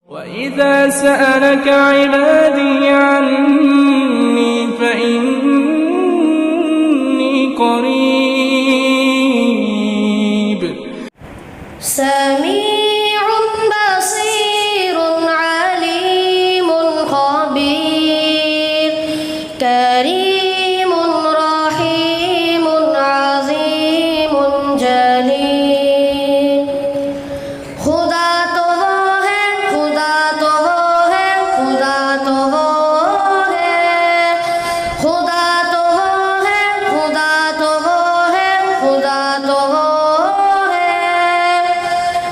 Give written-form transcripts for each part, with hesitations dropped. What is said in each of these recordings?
وَإِذَا سَأَلَكَ عِبَادِي عَنِّي فَإِنِّي قَرِيبٌ سميع بصير عليم خبير كريم رحيم عظيم جليل خدا تو وہ ہے خدا تو وہ ہے خدا تو وہ ہے خدا تو وہ ہے خدا تو وہ ہے خدا تو وہ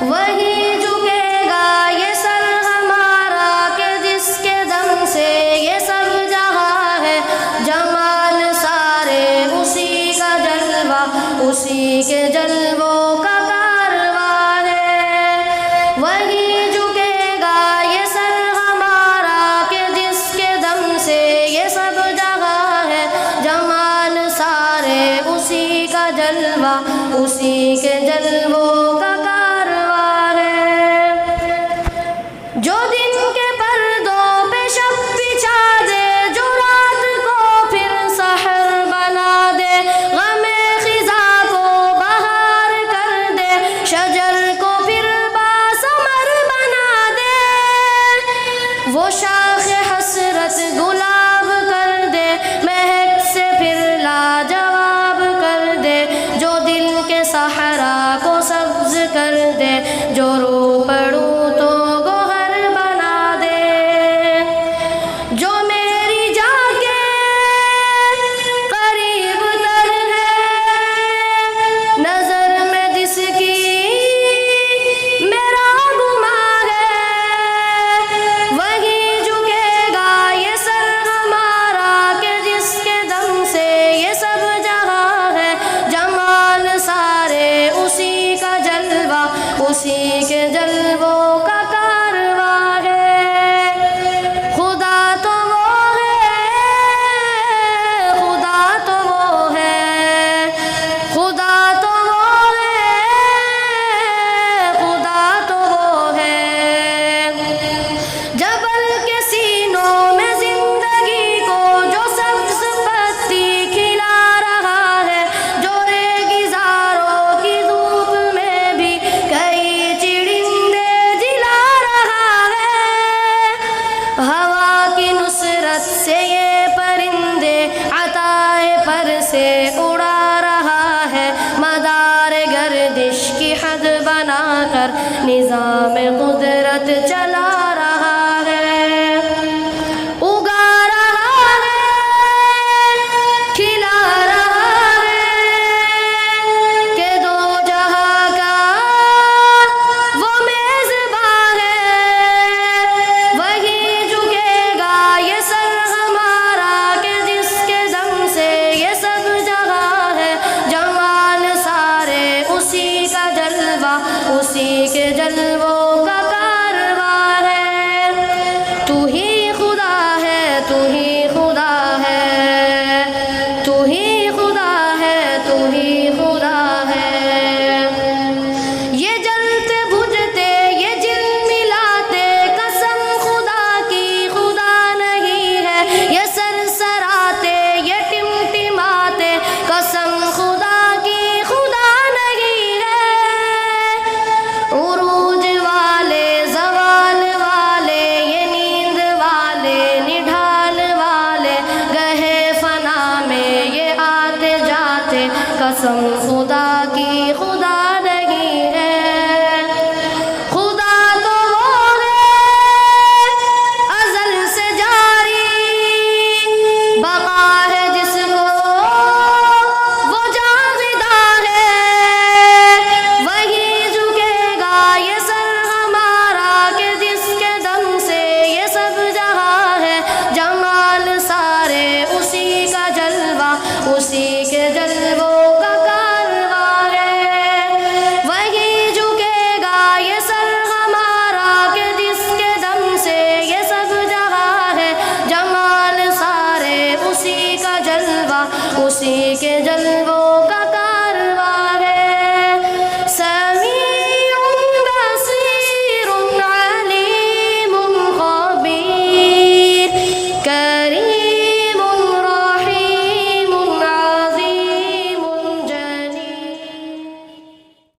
وہی جھکے گا یہ سر ہمارا کہ جس کے دم سے یہ سب جہاں ہے جمال سارے اسی کا جلوہ اسی کے جلووں کا کارواں ہے وہی جھکے گا یہ سر ہمارا کہ جس کے دم سے یہ سب جہاں ہے جمال سارے اسی کا جلوہ اسی کے جلووں کا جو دن کے پردوں پہ شب بچھا دے جو رات کو پھر سحر بنا دے غم خزاں کو بہار کر دے شجر کو پھر باثمر بنا دے وہ شاخ حسرت گلاب کر دے مہک سے پھر لاجواب کر دے جو دل کے صحرا کو سبز کر دے جو رو پڑوں تو اسی کے جلووں کا کارواں ہے خدا تو وہ ہے خدا تو وہ ہے خدا تو وہ ہے خدا تو وہ ہے جبل کے سینوں میں زندگی کو جو سبز پتی کھلا رہا ہے جو ریگزاروں کی دھوپ میں بھی ہوا کی نصرت سے یہ پرندے عطائے پر سے اڑا رہا ہے مدار گردش کی حد بنا کر نظام قدرت چلا